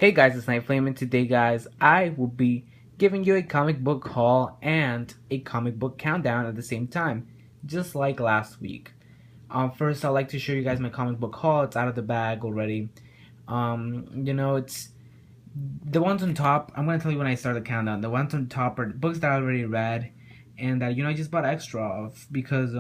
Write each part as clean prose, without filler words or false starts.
Hey guys, it's Night Flame, and today, guys, I will be giving you a comic book haul and a comic book countdown at the same time, just like last week. First, I'd like to show you guys my comic book haul. It's out of the bag already. It's the ones on top. I'm gonna tell you when I start the countdown. The ones on top are books that I already read, and that I just bought extra of because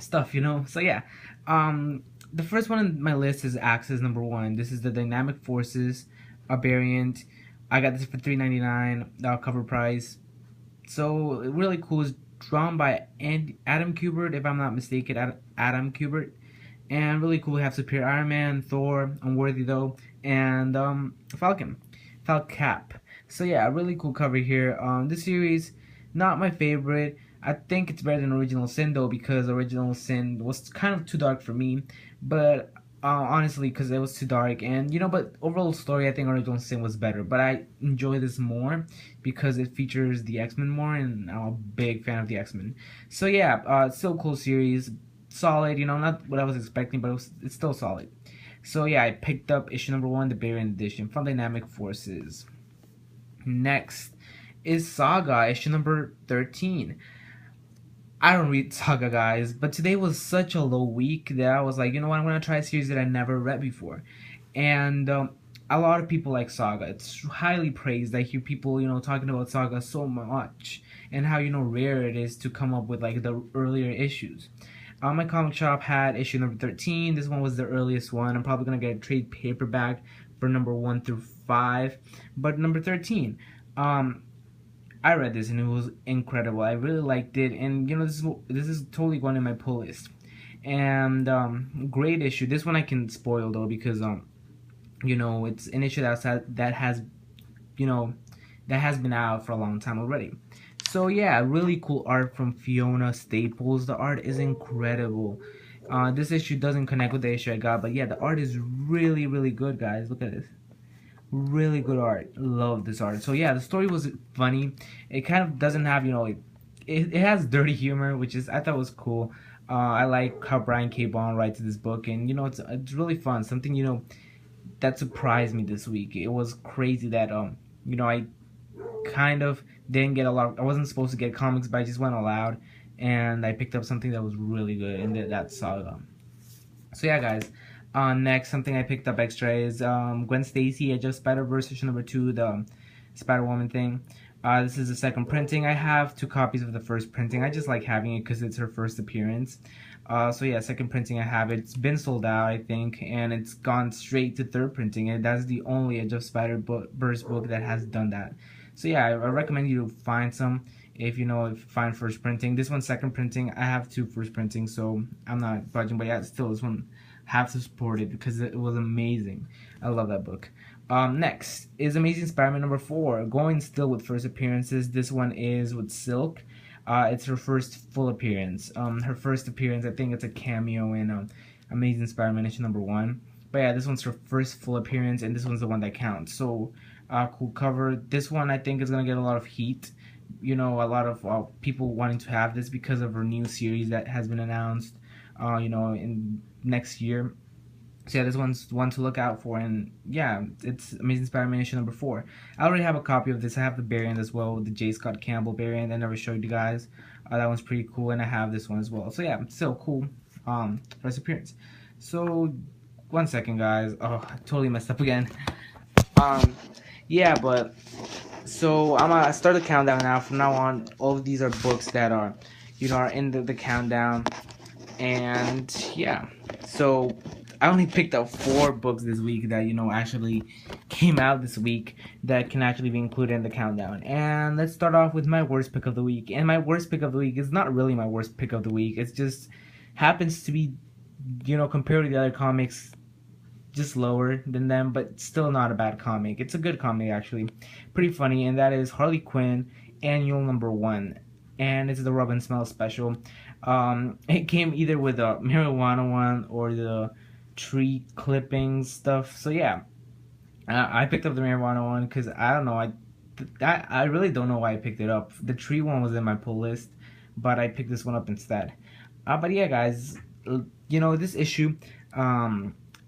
stuff. So yeah, the first one on my list is Axis #1. This is the Dynamic Forces, a variant. I got this for $3.99 cover price. So really cool. It's drawn by Adam Kubert, if I'm not mistaken. Adam Kubert, and really cool. We have Superior Iron Man, Thor, Unworthy Though, and Falcap. So yeah, a really cool cover here. This series, not my favorite. I think it's better than Original Sin though, because Original Sin was kind of too dark for me. But honestly, because it was too dark, and but overall story, I think Original Sin was better. But I enjoy this more because it features the X-Men more, and I'm a big fan of the X-Men. So yeah, still cool series, solid. Not what I was expecting, but it's still solid. So yeah, I picked up issue #1, the variant edition from Dynamic Forces. Next is Saga, issue number 13. I don't read Saga, guys, but today was such a low week that I was like, you know what, I'm gonna try a series that I never read before. And a lot of people like Saga. It's highly praised. I hear people, talking about Saga so much, and how rare it is to come up with like the earlier issues. My comic shop had issue number 13. This one was the earliest one. I'm probably gonna get a trade paperback for number 1 through 5, but number 13. I read this and it was incredible. I really liked it, and this is totally going in my pull list. And great issue. This one I can spoil though, because it's an issue you know that has been out for a long time already. So yeah, really cool art from Fiona Staples. The art is incredible. This issue doesn't connect with the issue I got, but yeah, the art is really, really good, guys. Look at this. Really good art. Love this art. So yeah, the story was funny. It kind of doesn't have, it has dirty humor, which is I thought was cool. I like how Brian K. Vaughan writes this book, and it's really fun. Something that surprised me this week. It was crazy that I kind of didn't get a lot. I wasn't supposed to get comics, but I just went aloud, and I picked up something that was really good, and that Saga. So yeah, guys. Next, something I picked up extra is Gwen Stacy, Edge of Spider-Verse issue #2, the Spider-Woman thing. This is the second printing. I have 2 copies of the first printing. I just like having it because it's her first appearance. So yeah, second printing I have. It's been sold out, I think, and it's gone straight to third printing, and that's the only Edge of Spider-Verse book that has done that. So yeah, I recommend you to find some if you find first printing. This one's second printing. I have 2 first printing, so I'm not budging, but yeah, still this one have to support it because it was amazing. I love that book. Next is Amazing Spider-Man #4, going still with first appearances. This one is with Silk. It's her first full appearance. Her first appearance, I think it's a cameo in Amazing Spider-Man issue #1. But yeah, this one's her first full appearance, and this one's the one that counts. So, cool cover. This one I think is gonna get a lot of heat. A lot of people wanting to have this because of her new series that has been announced. In next year. So yeah, this one's one to look out for, and yeah, it's Amazing Spider-Man issue #4. I already have a copy of this. I have the variant as well, the J. Scott Campbell variant. I never showed you guys. That one's pretty cool, and I have this one as well. So yeah, still cool. First appearance. So 1 second, guys. Oh, I totally messed up again. Yeah, but so I'm gonna start the countdown now. From now on, all of these are books that are in the countdown. And yeah, so I only picked up 4 books this week that actually came out this week that can actually be included in the countdown. And let's start off with my worst pick of the week. And my worst pick of the week is not really my worst pick of the week. It just happens to be compared to the other comics, just lower than them, but still not a bad comic. It's a good comic, actually, pretty funny, and that is Harley Quinn Annual #1, and it's the Rub and Smell special. It came either with the marijuana one or the tree clippings stuff. So yeah, I picked up the marijuana one because I don't know. I really don't know why I picked it up. The tree one was in my pull list, but I picked this one up instead. But yeah, guys, this issue,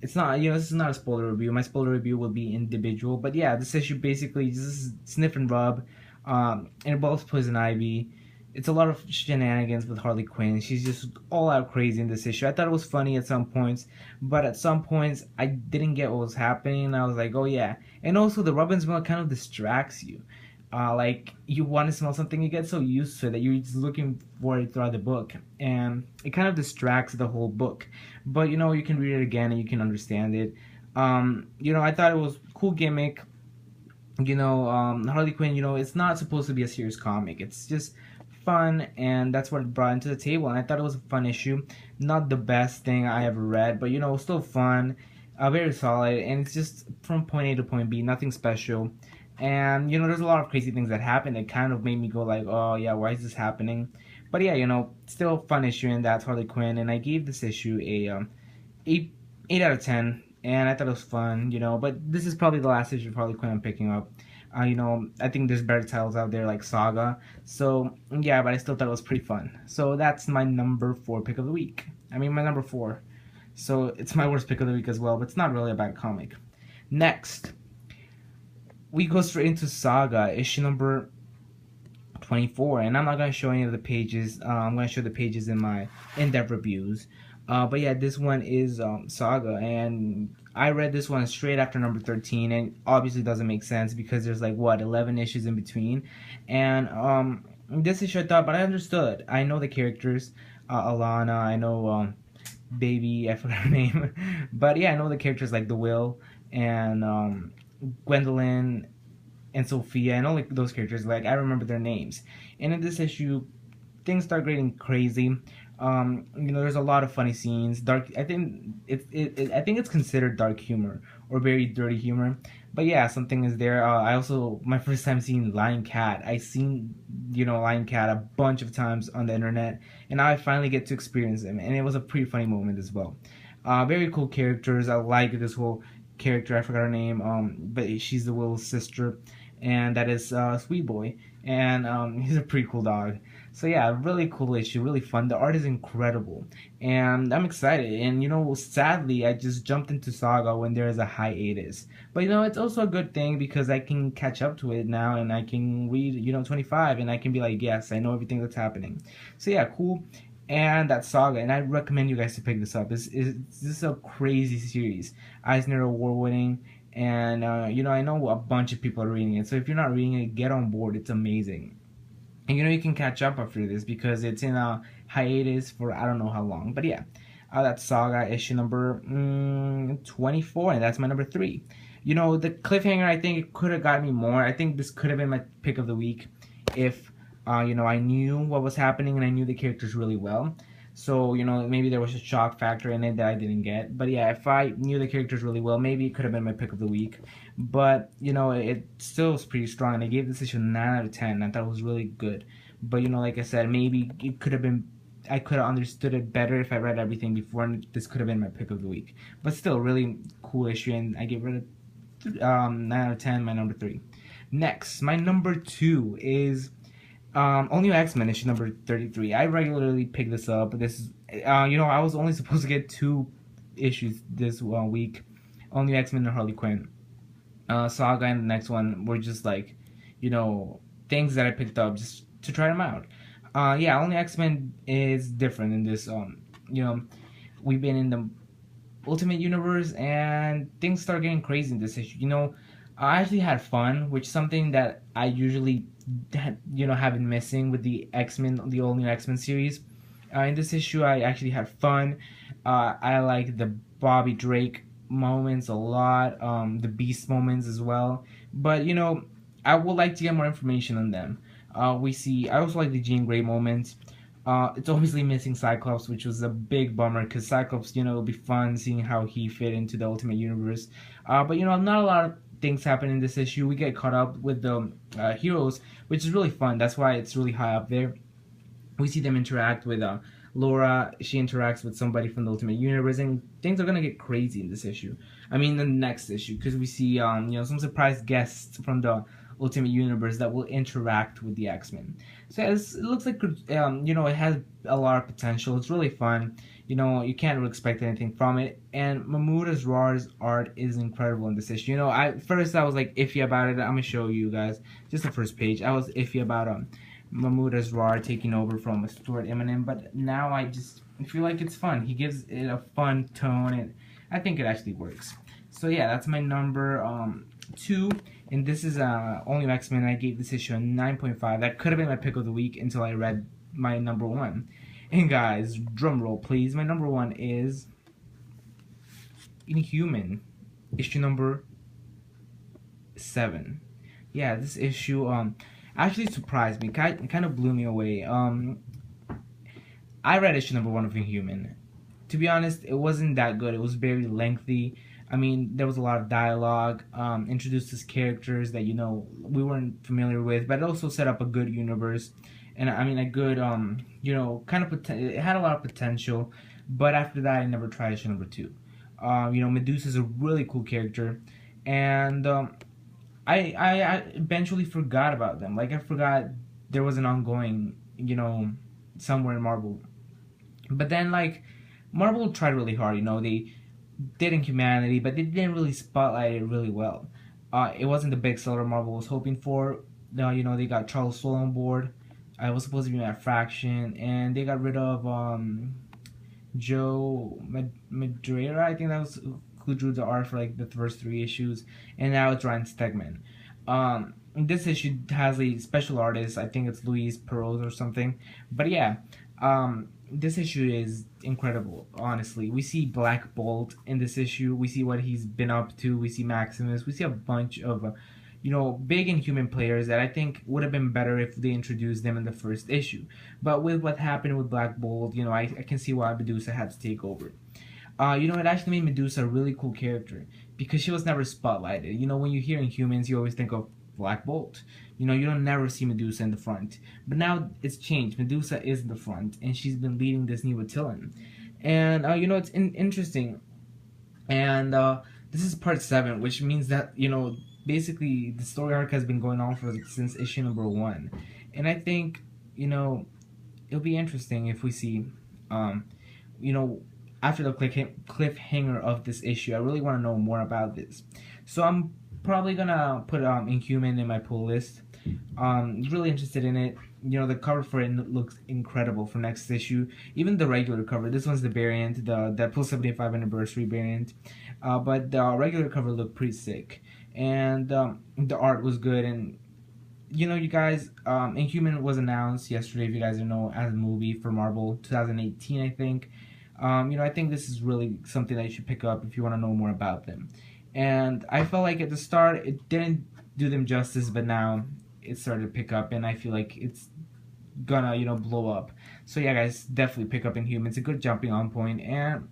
it's not, this is not a spoiler review. My spoiler review will be individual, but yeah, this issue basically just sniff and rub. It involves Poison Ivy. It's a lot of shenanigans with Harley Quinn. She's just all out crazy in this issue. I thought it was funny at some points, but at some points I didn't get what was happening. I was like, oh yeah. And also the rub and smell kind of distracts you. Like you want to smell something, you get so used to it that you're just looking for it throughout the book, and it kind of distracts the whole book. But you can read it again and you can understand it. I thought it was a cool gimmick. Harley Quinn, it's not supposed to be a serious comic. It's just fun, and that's what it brought into the table. And I thought it was a fun issue. Not the best thing I ever read, but still fun, very solid, and it's just from point A to point B, nothing special. And there's a lot of crazy things that happen that kind of made me go like, oh yeah, why is this happening? But yeah, still a fun issue, and that's Harley Quinn. And I gave this issue a 8 out of 10, and I thought it was fun. But this is probably the last issue of Harley Quinn I'm picking up. I think there's better titles out there like Saga. So yeah, but I still thought it was pretty fun. So that's my number 4 pick of the week. I mean, my number 4. So it's my worst pick of the week as well, but it's not really a bad comic. Next, we go straight into Saga, issue number 24, and I'm not going to show any of the pages. I'm going to show the pages in my in-depth reviews. But yeah, this one is Saga, and I read this one straight after number 13, and obviously doesn't make sense because there's like, 11 issues in between. And this issue I thought, but I understood. I know the characters, Alana, I know Baby, I forgot her name. But yeah, I know the characters like The Will and Gwendolyn and Sophia, and all like those characters, like I remember their names. And in this issue, things start getting crazy. There's a lot of funny scenes. Dark. I think I think it's considered dark humor or very dirty humor. But yeah, something is there. I also, my first time seeing Lion Cat. I seen Lion Cat a bunch of times on the internet, and now I finally get to experience him, and it was a pretty funny moment as well. Very cool characters. I like this whole character. I forgot her name. But she's the Will's sister, and that is Sweet Boy, and he's a pretty cool dog. So yeah, really cool issue, really fun. The art is incredible, and I'm excited. And sadly, I just jumped into Saga when there is a hiatus. But it's also a good thing because I can catch up to it now, and I can read 25, and I can be like, yes, I know everything that's happening. So yeah, cool. And that Saga, and I recommend you guys to pick this up. This is a crazy series. Eisner Award winning, and I know a bunch of people are reading it. So if you're not reading it, get on board. It's amazing. And you can catch up after this because it's in a hiatus for I don't know how long. But yeah, that's Saga issue number 24, and that's my number 3. The cliffhanger, I think it could have got me more. I think this could have been my pick of the week if I knew what was happening and I knew the characters really well. So, maybe there was a shock factor in it that I didn't get. But yeah, if I knew the characters really well, maybe it could have been my pick of the week. But, it still was pretty strong. And I gave this issue 9 out of 10. I thought it was really good. But, like I said, maybe it could have been, I could have understood it better if I read everything before. And this could have been my pick of the week. But still, really cool issue. And I gave it a 9 out of 10, my number 3. Next, my number 2 is All New X-Men issue number 33. I regularly pick this up. This is, I was only supposed to get 2 issues this week. All New X-Men and Harley Quinn. Saga and the next one were just like, things that I picked up just to try them out. Yeah, All New X-Men is different in this. We've been in the Ultimate Universe and things start getting crazy in this issue. I actually had fun, which is something that I usually have been missing with the X-Men, the All New X-Men series. In this issue, I actually had fun. I like the Bobby Drake moments a lot, the Beast moments as well. But I would like to get more information on them. I also like the Jean Grey moments. It's obviously missing Cyclops, which was a big bummer because Cyclops, it'll be fun seeing how he fit into the Ultimate Universe. But not a lot of things happen in this issue. We get caught up with the heroes, which is really fun. That's why it's really high up there. We see them interact with Laura. She interacts with somebody from the Ultimate Universe, and things are gonna get crazy in this issue. I mean, the next issue, because we see some surprise guests from the Ultimate Universe that will interact with the X-Men. So it looks like it has a lot of potential. It's really fun. You know, you can't really expect anything from it. And Mahmoud Asrar's art is incredible in this issue. You know, I was like iffy about it. I'm gonna show you guys just the first page. I was iffy about Mahmoud Asrar taking over from Stuart Eminem, but now I just feel like it's fun. He gives it a fun tone, and I think it actually works. So yeah, that's my number 2, and this is Only X-Men. I gave this issue a 9.5. That could have been my pick of the week until I read my number 1. And guys, drum roll please. My number 1 is Inhuman, issue number 7. Yeah, this issue actually surprised me. It kind of blew me away. I read issue number 1 of Inhuman. To be honest, it wasn't that good. It was very lengthy. I mean, there was a lot of dialogue, introduced us characters that, you know, we weren't familiar with, but it also set up a good universe. And I mean, a good, you know, kind of, it had a lot of potential. But after that, I never tried issue number 2. You know, Medusa's a really cool character. And I eventually forgot about them. Like, I forgot there was an ongoing, you know, somewhere in Marvel. But then, like, Marvel tried really hard, you know, they did Inhumanity, but they didn't really spotlight it really well. It wasn't the big seller Marvel was hoping for. You know, they got Charles Soule on board. I was supposed to be Matt Fraction, and they got rid of Joe Madureira. I think that was who drew the art for like the first 3 issues, and now it's Ryan Stegman. This issue has a special artist. I think it's Luis Perez or something. But yeah, this issue is incredible, honestly. We see Black Bolt in this issue. We see what he's been up to. We see Maximus. We see a bunch of, you know, big Inhuman players that I think would have been better if they introduced them in the first issue. But with what happened with Black Bolt, you know, I can see why Medusa had to take over. You know, it actually made Medusa a really cool character because she was never spotlighted. You know, when you hear Inhumans, you always think of Black Bolt. You know, you don't never see Medusa in the front. But now it's changed. Medusa is in the front, and she's been leading this new battalion. And, you know, it's interesting. And this is part 7, which means that, you know, basically the story arc has been going on since issue number 1. And I think, you know, it'll be interesting if we see, you know, after the cliffhanger of this issue, I really want to know more about this. So I'm probably gonna put Inhuman in my pull list. Really interested in it. You know, the cover for it looks incredible for next issue. Even the regular cover. This one's the variant, the Deadpool 75 anniversary variant. But the regular cover looked pretty sick, and the art was good. And you know, you guys, Inhuman was announced yesterday, if you guys don't know, as a movie for Marvel 2018, I think. You know, I think this is really something that you should pick up if you want to know more about them. And I felt like at the start it didn't do them justice, but now it started to pick up, and I feel like it's gonna, you know, blow up. So yeah, guys, definitely pick up Inhuman. It's a good jumping on point, and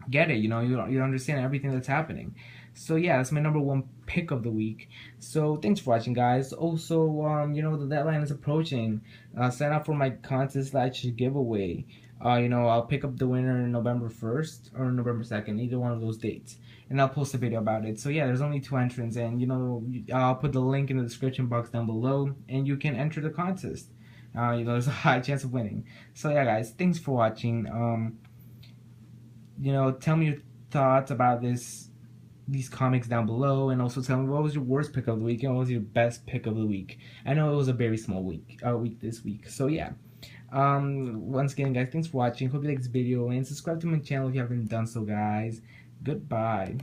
get it. You know, you understand everything that's happening. So yeah, that's my number 1 pick of the week. So thanks for watching, guys. Also, you know, the deadline is approaching. Sign up for my contest giveaway. You know, I'll pick up the winner November 1st or November 2nd, either one of those dates, and I'll post a video about it. So yeah, there's only 2 entrants, and you know, I'll put the link in the description box down below, and you can enter the contest. You know, there's a high chance of winning. So yeah, guys, thanks for watching. You know, tell me your thoughts about these comics down below, and also tell me what was your worst pick of the week and what was your best pick of the week. I know it was a very small week this week. So yeah. Once again, guys, thanks for watching. Hope you like this video, and subscribe to my channel if you haven't done so, guys. Goodbye.